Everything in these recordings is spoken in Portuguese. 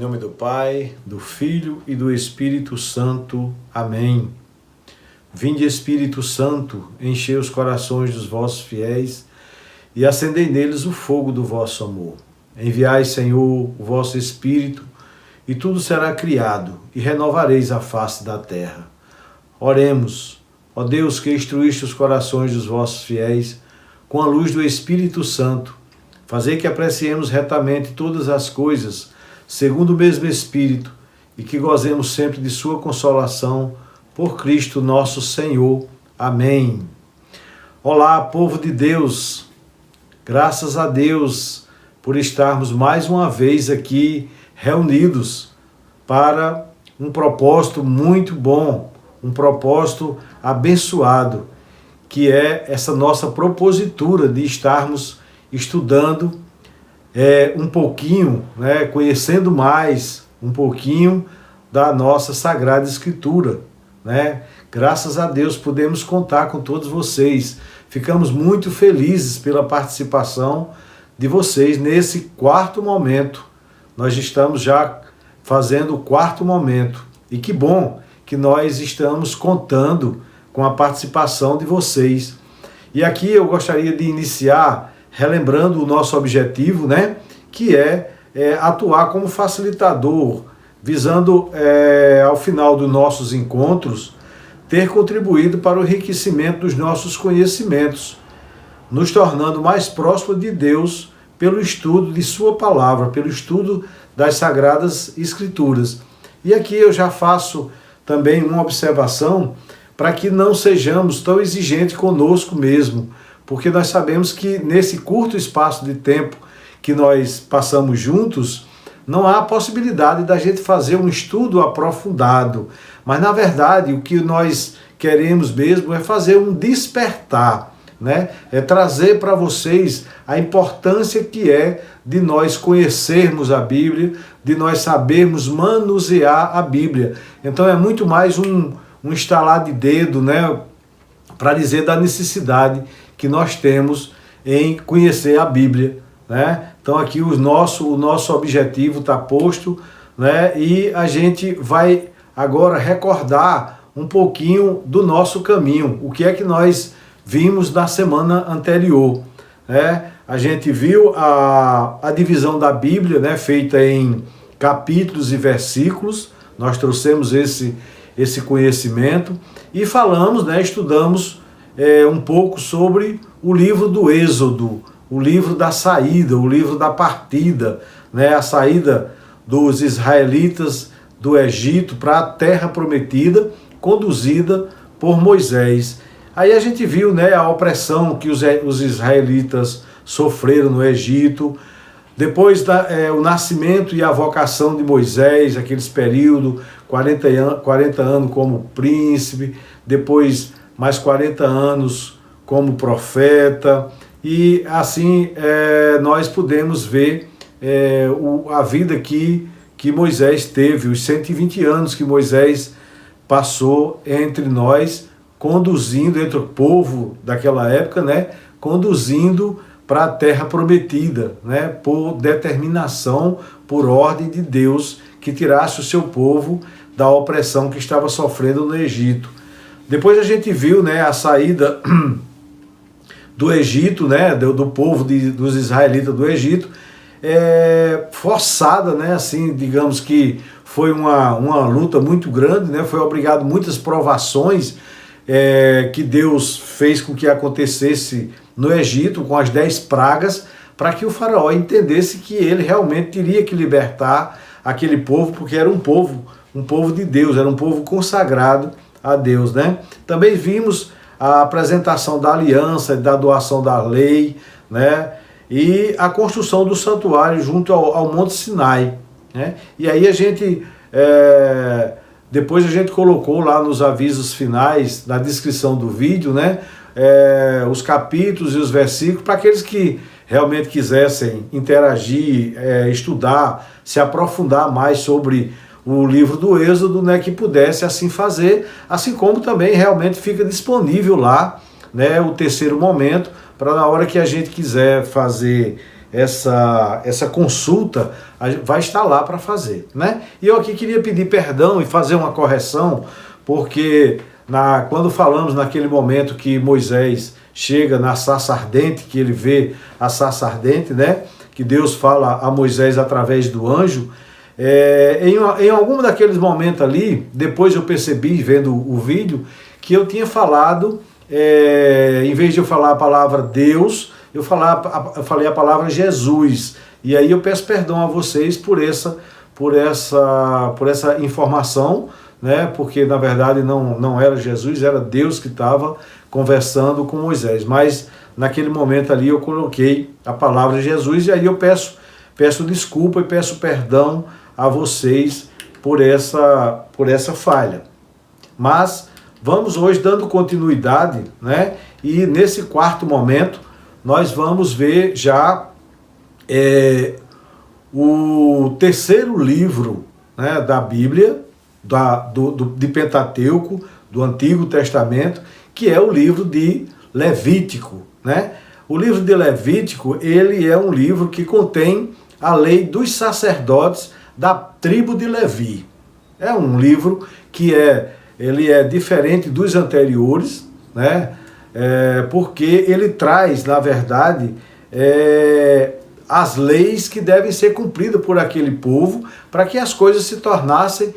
nome do Pai, do Filho e do Espírito Santo. Amém. Vinde, Espírito Santo, enchei os corações dos vossos fiéis e acendei neles o fogo do vosso amor. Enviai, Senhor, o vosso Espírito, e tudo será criado, e renovareis a face da terra. Oremos, ó Deus, que instruíste os corações dos vossos fiéis com a luz do Espírito Santo. Fazei que apreciemos retamente todas as coisas, segundo o mesmo Espírito, e que gozemos sempre de sua consolação, por Cristo nosso Senhor. Amém. Olá, povo de Deus. Graças a Deus por estarmos mais uma vez aqui reunidos para um propósito muito bom, um propósito abençoado, que é essa nossa propositura de estarmos estudando um pouquinho, conhecendo mais um pouquinho da nossa Sagrada Escritura. Graças a Deus podemos contar com todos vocês. Ficamos muito felizes pela participação de vocês nesse quarto momento. Nós estamos já fazendo o quarto momento. E que bom que nós estamos contando com a participação de vocês. E aqui eu gostaria de iniciar relembrando o nosso objetivo, que é atuar como facilitador, visando, ao final dos nossos encontros, ter contribuído para o enriquecimento dos nossos conhecimentos, nos tornando mais próximos de Deus pelo estudo de Sua Palavra, pelo estudo das Sagradas Escrituras. E aqui eu já faço também uma observação para que não sejamos tão exigentes conosco mesmo, porque nós sabemos que nesse curto espaço de tempo que nós passamos juntos, não há possibilidade da gente fazer um estudo aprofundado. Mas, na verdade, o que nós queremos mesmo é fazer um despertar, É trazer para vocês a importância que é de nós conhecermos a Bíblia, de nós sabermos manusear a Bíblia. Então é muito mais um estalar de dedo, para dizer da necessidade que nós temos em conhecer a Bíblia, Então aqui o nosso objetivo está posto, E a gente vai agora recordar um pouquinho do nosso caminho, o que é que nós vimos na semana anterior, A gente viu a divisão da Bíblia, feita em capítulos e versículos. Nós trouxemos esse conhecimento e falamos, estudamos um pouco sobre o livro do Êxodo, o livro da saída, o livro da partida, a saída dos israelitas do Egito para a terra prometida, conduzida por Moisés. Aí a gente viu a opressão que os israelitas sofreram no Egito, depois o nascimento e a vocação de Moisés, aqueles períodos, 40 anos como príncipe, depois mais 40 anos como profeta, e assim nós podemos ver a vida que Moisés teve, os 120 anos que Moisés passou entre nós, conduzindo entre o povo daquela época, conduzindo para a terra prometida, por determinação, por ordem de Deus, que tirasse o seu povo da opressão que estava sofrendo no Egito. Depois a gente viu a saída do Egito, do povo dos israelitas do Egito, forçada, assim, digamos que foi uma luta muito grande, foi obrigado muitas provações que Deus fez com que acontecesse no Egito, com as 10 pragas, para que o faraó entendesse que ele realmente teria que libertar aquele povo, porque era um povo de Deus, era um povo consagrado a Deus, Também vimos a apresentação da aliança, da doação da lei, e a construção do santuário junto ao Monte Sinai, E aí a gente, depois a gente colocou lá nos avisos finais, na descrição do vídeo, os capítulos e os versículos, para aqueles que realmente quisessem interagir, estudar, se aprofundar mais sobre o livro do Êxodo, que pudesse assim fazer, assim como também realmente fica disponível lá, o terceiro momento, para na hora que a gente quiser fazer essa consulta, vai estar lá para fazer, né? E eu aqui queria pedir perdão e fazer uma correção, porque quando falamos naquele momento que Moisés chega na sarça ardente, que ele vê a sarça ardente, né? Que Deus fala a Moisés através do anjo, em algum daqueles momentos ali, depois eu percebi, vendo o vídeo, que eu tinha falado, em vez de eu falar a palavra Deus, eu falei a palavra Jesus. E aí eu peço perdão a vocês por essa informação, né? Porque na verdade não era Jesus, era Deus que estava conversando com Moisés. Mas naquele momento ali eu coloquei a palavra Jesus, e aí eu peço desculpa e peço perdão a vocês por essa falha. Mas vamos hoje dando continuidade, né? E nesse quarto momento nós vamos ver já o terceiro livro, né, da Bíblia, de Pentateuco, do Antigo Testamento, que é o livro de Levítico, né? O livro de Levítico, ele é um livro que contém a lei dos sacerdotes da tribo de Levi. É um livro que ele é diferente dos anteriores, né? Porque ele traz, na verdade, as leis que devem ser cumpridas por aquele povo, para que as coisas se tornassem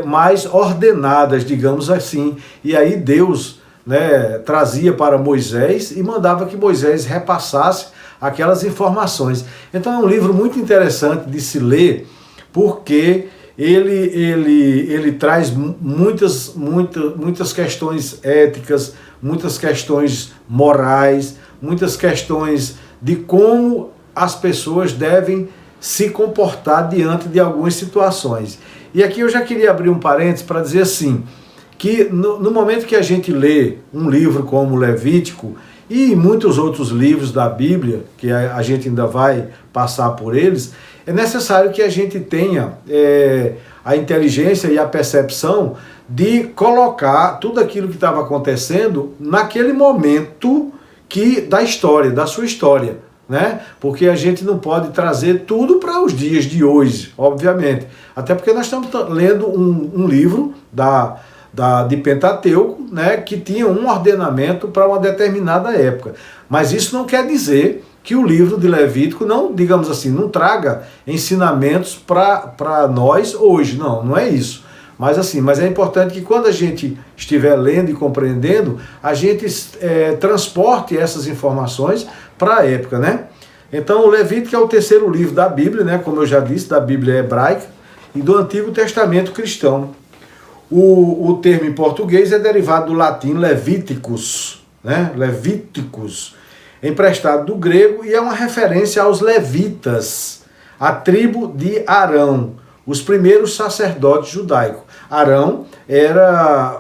mais ordenadas, digamos assim. E aí Deus, né, trazia para Moisés e mandava que Moisés repassasse aquelas informações. Então é um livro muito interessante de se ler, porque ele traz muitas questões éticas, muitas questões morais, muitas questões de como as pessoas devem se comportar diante de algumas situações. E aqui eu já queria abrir um parênteses para dizer assim, que no momento que a gente lê um livro como Levítico e muitos outros livros da Bíblia, que a gente ainda vai passar por eles, é necessário que a gente tenha a inteligência e a percepção de colocar tudo aquilo que estava acontecendo naquele momento da história, da sua história, né? Porque a gente não pode trazer tudo para os dias de hoje, obviamente. Até porque nós estamos lendo um livro de Pentateuco, né, que tinha um ordenamento para uma determinada época. Mas isso não quer dizer que o livro de Levítico não, digamos assim, não traga ensinamentos para nós hoje. Não é isso. Mas é importante que quando a gente estiver lendo e compreendendo, a gente transporte essas informações para a época, né? Então, o Levítico é o terceiro livro da Bíblia, né? Como eu já disse, da Bíblia hebraica e do Antigo Testamento cristão. O termo em português é derivado do latim Levíticos, né? Levíticos, emprestado do grego, e é uma referência aos levitas, a tribo de Arão, os primeiros sacerdotes judaicos. Arão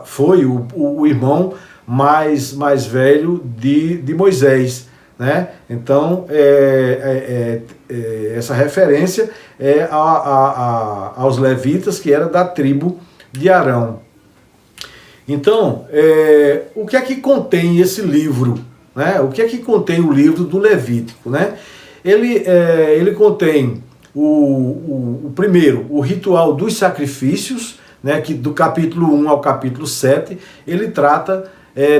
foi o irmão mais velho de Moisés, né? Então, essa referência é aos levitas, que era da tribo de Arão. Então, o que é que contém esse livro, né? O que é que contém o livro do Levítico, né? Ele contém primeiro, o ritual dos sacrifícios, né? Que do capítulo 1 ao capítulo 7, ele trata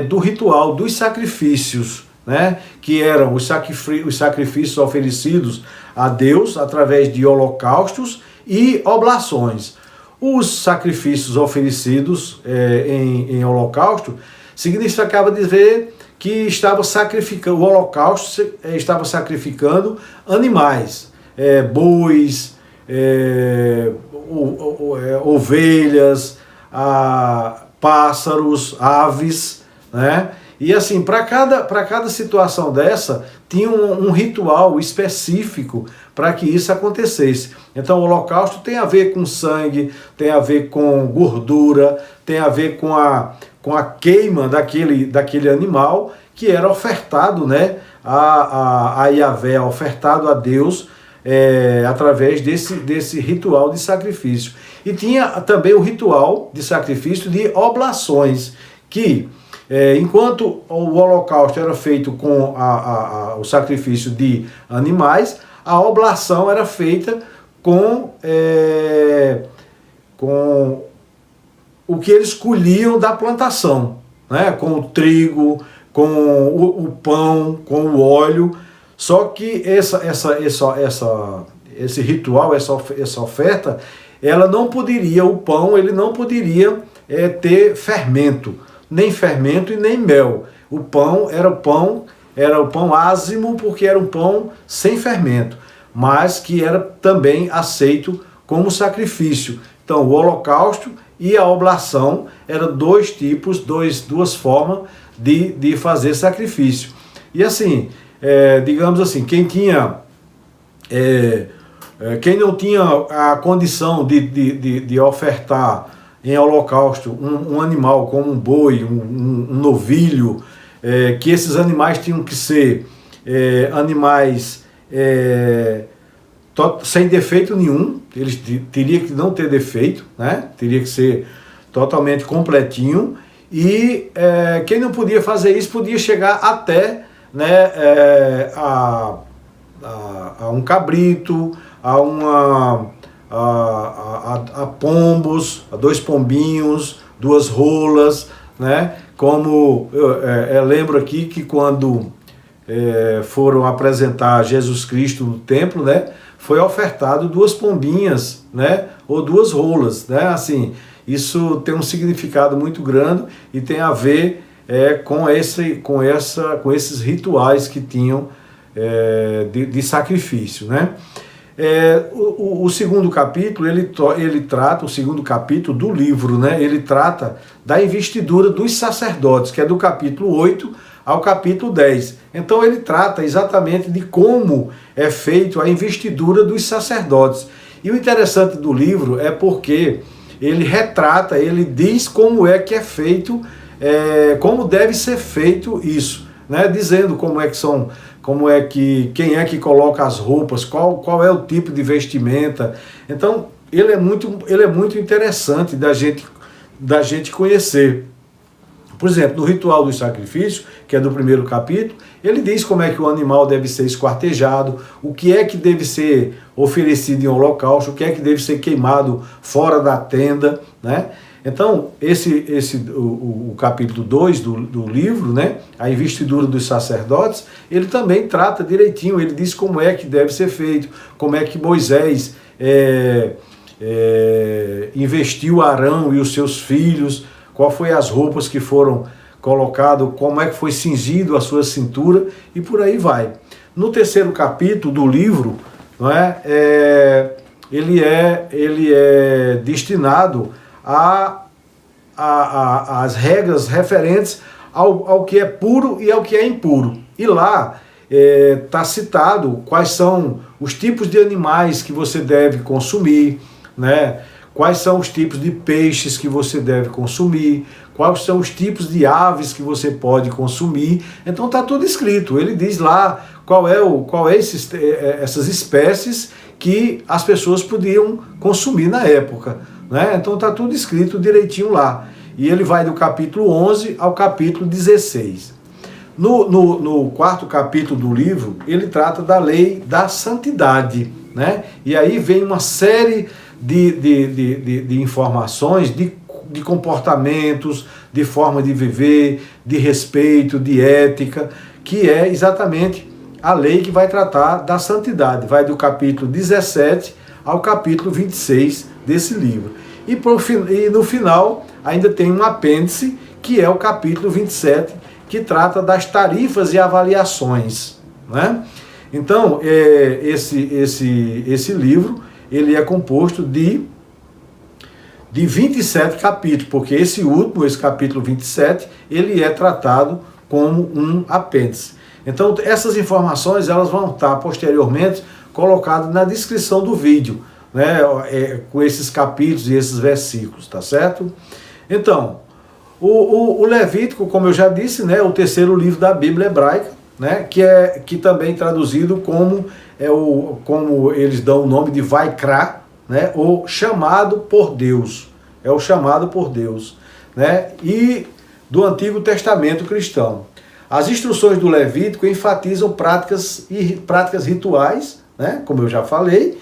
do ritual dos sacrifícios, né? Que eram os sacrifícios oferecidos a Deus através de holocaustos e oblações. Os sacrifícios oferecidos em holocausto significava dizer que o holocausto estava sacrificando animais, bois, ovelhas, pássaros, aves, né? E assim, para cada situação dessa, tinha um ritual específico para que isso acontecesse. Então o holocausto tem a ver com sangue, tem a ver com gordura, tem a ver com a queima daquele animal que era ofertado, né, a Yahvé, ofertado a Deus através desse ritual de sacrifício. E tinha também o ritual de sacrifício de oblações, que enquanto o holocausto era feito com o sacrifício de animais, a oblação era feita com o que eles colhiam da plantação, né? Com o trigo, com o pão, com o óleo. Só que esse ritual, essa oferta, ela não poderia, o pão, ele não poderia ter fermento, nem fermento e nem mel. O pão era o pão ázimo, porque era um pão sem fermento, mas que era também aceito como sacrifício. Então, o holocausto e a oblação eram dois tipos, duas formas de fazer sacrifício. E assim, digamos assim, quem não tinha a condição de ofertar em holocausto um animal como um boi, um novilho, que esses animais tinham que ser animais sem defeito nenhum, eles teriam que não ter defeito, né? Teria que ser totalmente completinho, e quem não podia fazer isso podia chegar até, né, a um cabrito, a pombos, a 2 pombinhos, 2 rolas, né? Como eu lembro aqui que quando foram apresentar Jesus Cristo no templo, né, foi ofertado 2 pombinhas, né, ou 2 rolas, né? Assim, isso tem um significado muito grande e tem a ver com esses rituais que tinham de sacrifício, né? O segundo capítulo, ele trata, o segundo capítulo do livro, né? Ele trata da investidura dos sacerdotes, que é do capítulo 8 ao capítulo 10. Então ele trata exatamente de como é feito a investidura dos sacerdotes. E o interessante do livro é porque ele retrata, ele diz como é que é feito, como deve ser feito isso, né? Dizendo quem é que coloca as roupas, qual é o tipo de vestimenta. Então, ele é muito interessante da gente conhecer. Por exemplo, no ritual do sacrifício, que é do primeiro capítulo, ele diz como é que o animal deve ser esquartejado, o que é que deve ser oferecido em holocausto, o que é que deve ser queimado fora da tenda, né? Então, o capítulo 2 do livro, né, a investidura dos sacerdotes, ele também trata direitinho, ele diz como é que deve ser feito, como é que Moisés investiu Arão e os seus filhos, qual foi as roupas que foram colocadas, como é que foi cingido a sua cintura, e por aí vai. No terceiro capítulo do livro, não é, ele é destinado as regras referentes ao que é puro e ao que é impuro. E lá está citado quais são os tipos de animais que você deve consumir, né? Quais são os tipos de peixes que você deve consumir, quais são os tipos de aves que você pode consumir. Então está tudo escrito. Ele diz lá qual é essas espécies que as pessoas podiam consumir na época, né? Então está tudo escrito direitinho lá. E ele vai do capítulo 11 ao capítulo 16. No quarto capítulo do livro, ele trata da lei da santidade, né? E aí vem uma série de informações, de comportamentos, de forma de viver, de respeito, de ética, que é exatamente a lei que vai tratar da santidade. Vai do capítulo 17 ao capítulo 26 desse livro. E no final ainda tem um apêndice, que é o capítulo 27, que trata das tarifas e avaliações, né? Então, esse livro, ele é composto de 27 capítulos, porque esse capítulo 27, ele é tratado como um apêndice. Então, essas informações, elas vão estar posteriormente colocadas na descrição do vídeo, né, com esses capítulos e esses versículos, tá certo? Então, o Levítico, como eu já disse, né, é o terceiro livro da Bíblia hebraica, né, que também traduzido como eles dão o nome de Vaikra, né, o chamado por Deus, é o chamado por Deus, né, e do Antigo Testamento cristão. As instruções do Levítico enfatizam práticas rituais, né, como eu já falei,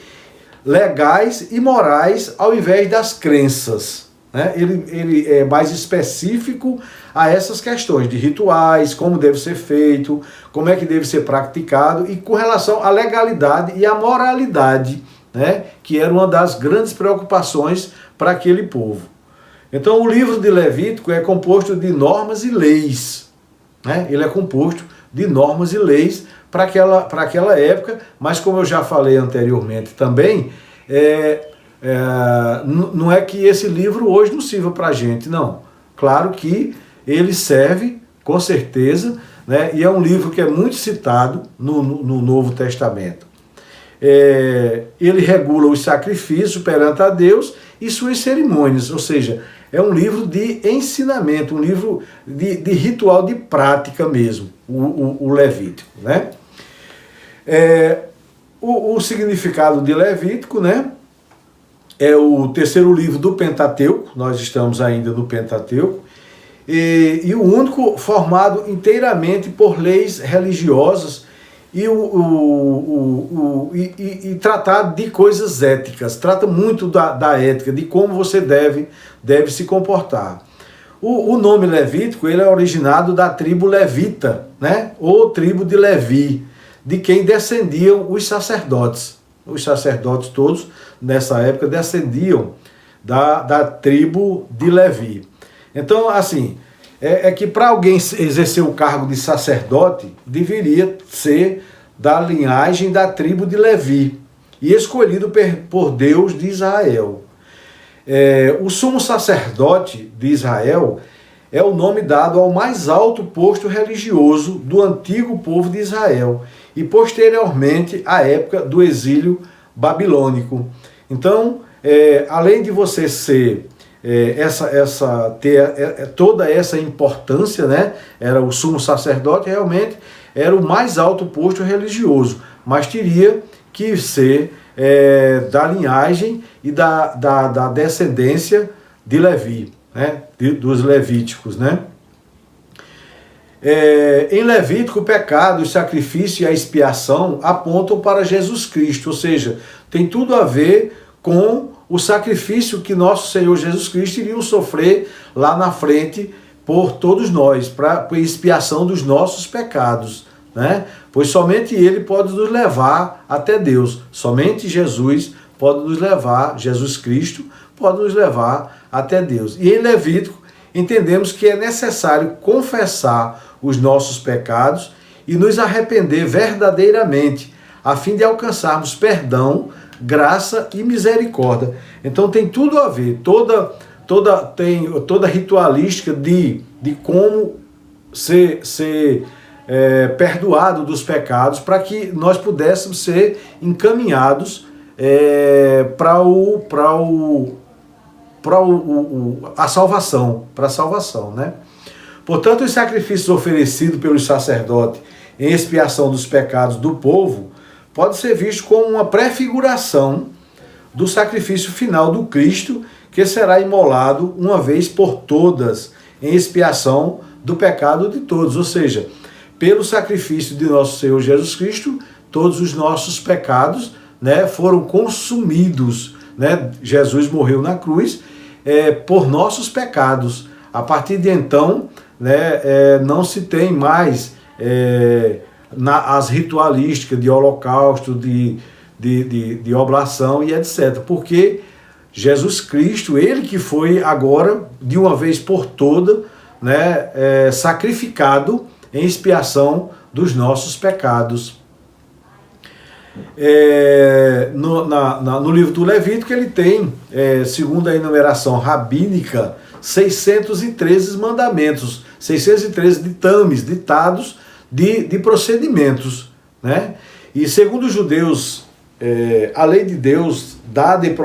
legais e morais ao invés das crenças. Né? Ele é mais específico a essas questões de rituais, como deve ser feito, como é que deve ser praticado e com relação à legalidade e à moralidade, né? Que era uma das grandes preocupações para aquele povo. Então o livro de Levítico é composto de normas e leis. Né? Ele é composto de normas e leis para aquela época, mas como eu já falei anteriormente também, não é que esse livro hoje não sirva para a gente, não. Claro que ele serve, com certeza, né? E é um livro que é muito citado no Novo Testamento. Ele regula os sacrifícios perante a Deus e suas cerimônias, ou seja, é um livro de ensinamento, um livro de ritual, de prática mesmo, o Levítico. Né? O significado de Levítico, né, é o terceiro livro do Pentateuco, nós estamos ainda no Pentateuco, e o único formado inteiramente por leis religiosas e tratar de coisas éticas, trata muito da ética, de como você deve se comportar. O nome Levítico ele é originado da tribo levita, né? Ou tribo de Levi, de quem descendiam os sacerdotes. Os sacerdotes todos, nessa época, descendiam da tribo de Levi. Então, assim, que para alguém exercer o cargo de sacerdote, deveria ser da linhagem da tribo de Levi, e escolhido por Deus de Israel. O sumo sacerdote de Israel é o nome dado ao mais alto posto religioso do antigo povo de Israel, e posteriormente à época do exílio babilônico. Então, além de você ser ter toda essa importância, né? Era o sumo sacerdote, realmente era o mais alto posto religioso, mas teria que ser da linhagem e da descendência de Levi, né? Dos levíticos, né? Em Levítico, o pecado, o sacrifício e a expiação apontam para Jesus Cristo, ou seja, tem tudo a ver com o sacrifício que nosso Senhor Jesus Cristo iria sofrer lá na frente por todos nós, para a expiação dos nossos pecados, né? Pois somente Ele pode nos levar até Deus, somente Jesus pode nos levar, Jesus Cristo pode nos levar até Deus. E em Levítico entendemos que é necessário confessar os nossos pecados e nos arrepender verdadeiramente, a fim de alcançarmos perdão, graça e misericórdia. Então tem tudo a ver, toda ritualística de como ser perdoado dos pecados, para que nós pudéssemos ser encaminhados para a salvação, né? Portanto, os sacrifícios oferecidos pelos sacerdotes em expiação dos pecados do povo pode ser visto como uma prefiguração do sacrifício final do Cristo, que será imolado uma vez por todas em expiação do pecado de todos. Ou seja, pelo sacrifício de nosso Senhor Jesus Cristo, todos os nossos pecados, né, foram consumidos. Né? Jesus morreu na cruz por nossos pecados. A partir de então, né, não se tem mais as ritualísticas de holocausto, de oblação e etc. Porque Jesus Cristo, Ele que foi agora, de uma vez por toda, né, sacrificado em expiação dos nossos pecados. No livro do Levítico ele tem, segundo a enumeração rabínica, 613 mandamentos, 613 ditados de procedimentos, né? E segundo os judeus, a lei de Deus dada e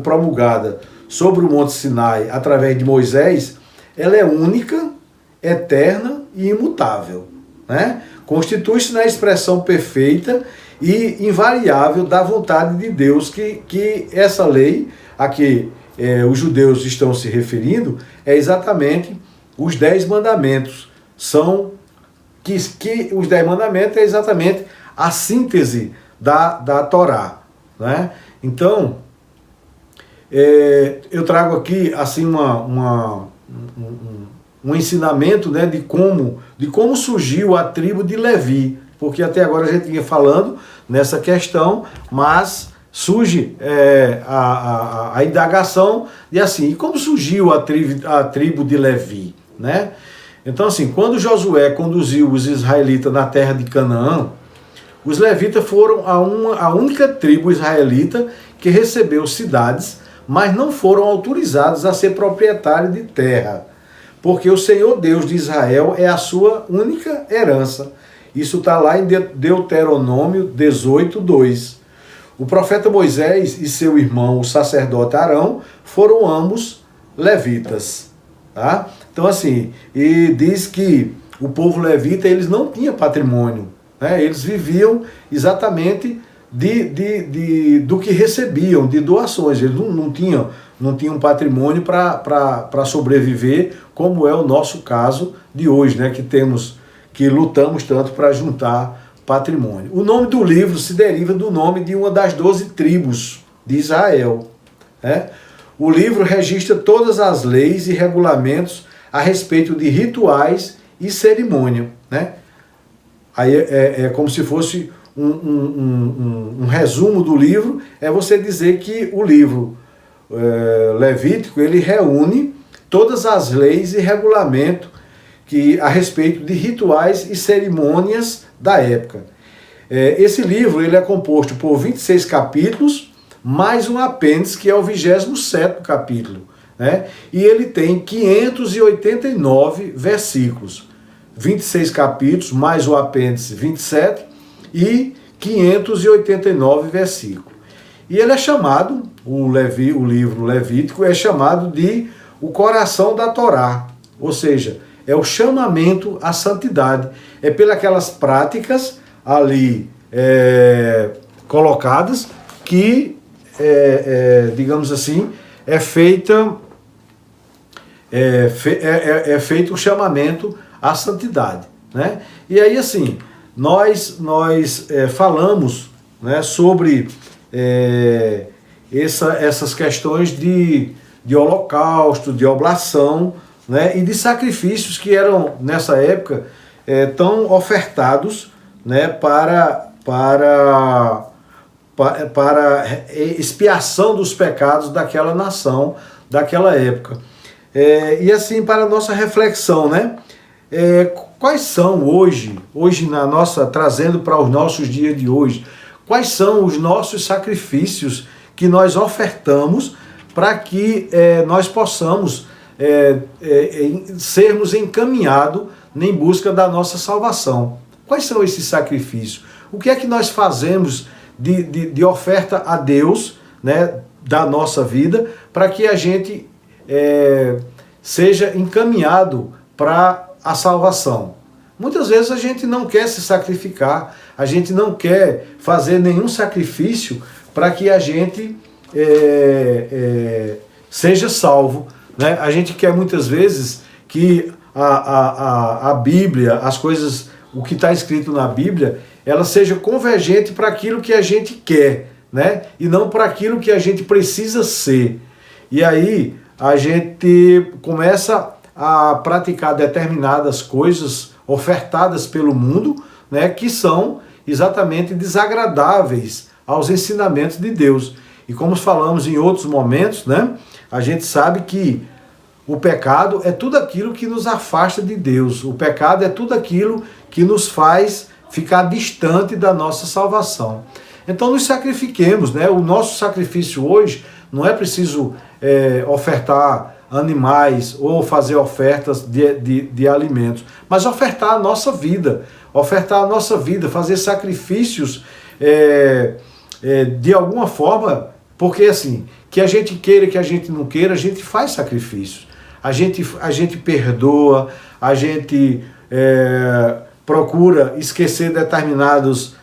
promulgada sobre o Monte Sinai através de Moisés, ela é única, eterna e imutável, né? Constitui-se na expressão perfeita e invariável da vontade de Deus, que essa lei a que os judeus estão se referindo é exatamente os 10 mandamentos. Os 10 mandamentos é exatamente a síntese da Torá, né? Então, eu trago aqui assim um ensinamento, né, de como surgiu a tribo de Levi, porque até agora a gente vinha falando nessa questão, mas surge a indagação de assim, e como surgiu a tribo de Levi, né? Então assim, quando Josué conduziu os israelitas na terra de Canaã, os levitas foram a única tribo israelita que recebeu cidades, mas não foram autorizados a ser proprietário de terra, porque o Senhor Deus de Israel é a sua única herança. Isso está lá em Deuteronômio 18:2. O profeta Moisés e seu irmão, o sacerdote Arão, foram ambos levitas. Tá? Então assim, e diz que o povo levita, eles não tinham patrimônio, né? Eles viviam exatamente do que recebiam, de doações. Eles não tinham patrimônio para sobreviver, como é o nosso caso de hoje, né? Que lutamos tanto para juntar patrimônio. O nome do livro se deriva do nome de uma das 12 tribos de Israel, né? O livro registra todas as leis e regulamentos a respeito de rituais e cerimônia, né? Aí é como se fosse um resumo do livro, é você dizer que o livro Levítico, ele reúne todas as leis e regulamentos a respeito de rituais e cerimônias da época. Esse livro ele é composto por 26 capítulos, mais um apêndice, que é o 27º capítulo, né? E ele tem 589 versículos. 26 capítulos, mais o apêndice 27 e 589 versículos. E ele é chamado, o livro Levítico é chamado de o coração da Torá, ou seja, é o chamamento à santidade. É pelas práticas ali colocadas que, digamos assim, é feito o chamamento à santidade, né? E aí assim, nós falamos, né, sobre essas questões de holocausto, de oblação, né, e de sacrifícios que eram, nessa época, tão ofertados, né, para expiação dos pecados daquela nação, daquela época. E assim, para a nossa reflexão, né, quais são hoje trazendo para os nossos dias de hoje, quais são os nossos sacrifícios que nós ofertamos para que nós possamos sermos encaminhados em busca da nossa salvação. Quais são esses sacrifícios? O que é que nós fazemos de oferta a Deus, né, da nossa vida, para que a gente seja encaminhado para a salvação? Muitas vezes a gente não quer se sacrificar, a gente não quer fazer nenhum sacrifício para que a gente seja salvo, né? A gente quer muitas vezes que a Bíblia, as coisas, o que está escrito na Bíblia, ela seja convergente para aquilo que a gente quer, né? E não para aquilo que a gente precisa ser. E aí a gente começa a praticar determinadas coisas ofertadas pelo mundo, né, que são exatamente desagradáveis aos ensinamentos de Deus. E como falamos em outros momentos, né, a gente sabe que o pecado é tudo aquilo que nos afasta de Deus. O pecado é tudo aquilo que nos faz ficar distante da nossa salvação. Então nos sacrifiquemos, né? O nosso sacrifício hoje não é preciso ofertar animais ou fazer ofertas de alimentos, mas ofertar a nossa vida, fazer sacrifícios de alguma forma, porque assim, que a gente queira, que a gente não queira, a gente faz sacrifícios, a gente perdoa, a gente procura esquecer determinadas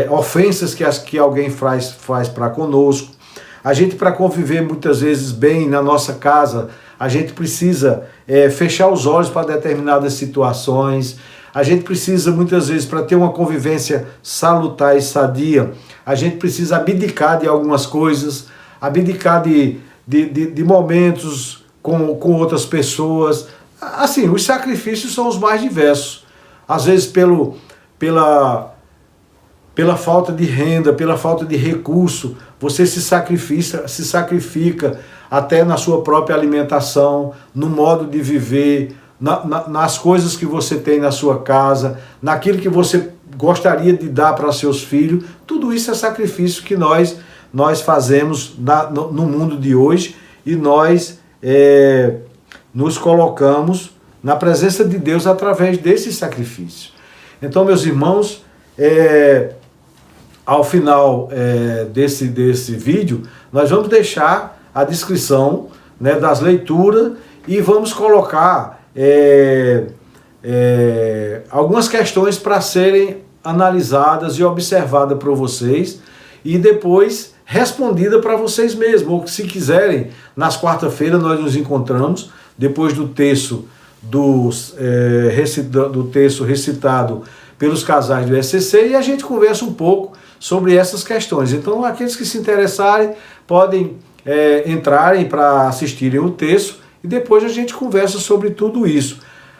ofensas que alguém faz para conosco. A gente, para conviver muitas vezes bem na nossa casa, a gente precisa fechar os olhos para determinadas situações, A gente precisa, muitas vezes, para ter uma convivência salutar e sadia, a gente precisa abdicar de algumas coisas, abdicar de momentos com outras pessoas. Assim, os sacrifícios são os mais diversos. Às vezes pela falta de renda, pela falta de recurso, você se sacrifica até na sua própria alimentação, no modo de viver, nas coisas que você tem na sua casa, naquilo que você gostaria de dar para seus filhos. Tudo isso é sacrifício que nós fazemos no mundo de hoje, e nós nos colocamos na presença de Deus através desse sacrifício. Então, meus irmãos, ao final desse vídeo, nós vamos deixar a descrição, né, das leituras, e vamos colocar algumas questões para serem analisadas e observadas por vocês, e depois respondida para vocês mesmos. Ou se quiserem, nas quarta-feiras nós nos encontramos, depois do texto texto recitado pelos casais do ECC, e a gente conversa um pouco sobre essas questões. Então, aqueles que se interessarem podem entrarem para assistirem o texto, e depois a gente conversa sobre tudo isso.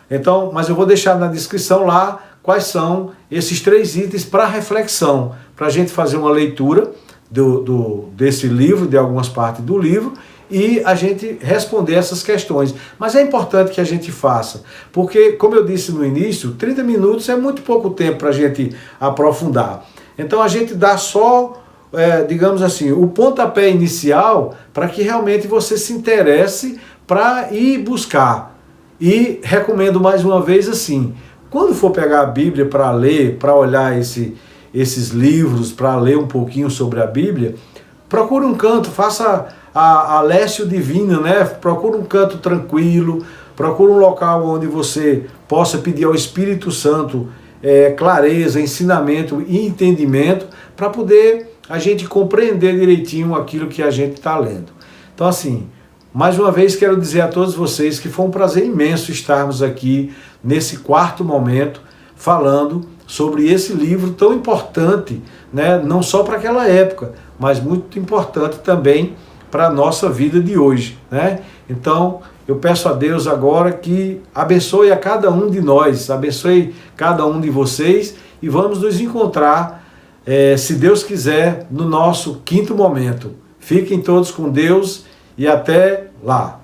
Então, mas eu vou deixar na descrição lá quais são esses 3 itens para reflexão, para a gente fazer uma leitura desse livro, de algumas partes do livro, e a gente responder essas questões. Mas é importante que a gente faça, porque, como eu disse no início, 30 minutos é muito pouco tempo para a gente aprofundar. Então a gente dá só, digamos assim, o pontapé inicial para que realmente você se interesse para ir buscar. E recomendo mais uma vez assim, quando for pegar a Bíblia para ler, para olhar esses livros, para ler um pouquinho sobre a Bíblia, procure um canto, faça a Lécio Divina, né? Procure um canto tranquilo, procure um local onde você possa pedir ao Espírito Santo clareza, ensinamento e entendimento, para poder a gente compreender direitinho aquilo que a gente está lendo. Então, assim, mais uma vez quero dizer a todos vocês que foi um prazer imenso estarmos aqui nesse 4º momento falando sobre esse livro tão importante, né? Não só para aquela época, mas muito importante também para a nossa vida de hoje, né? Então, eu peço a Deus agora que abençoe a cada um de nós, abençoe cada um de vocês, e vamos nos encontrar, se Deus quiser, no nosso 5º momento. Fiquem todos com Deus e até lá.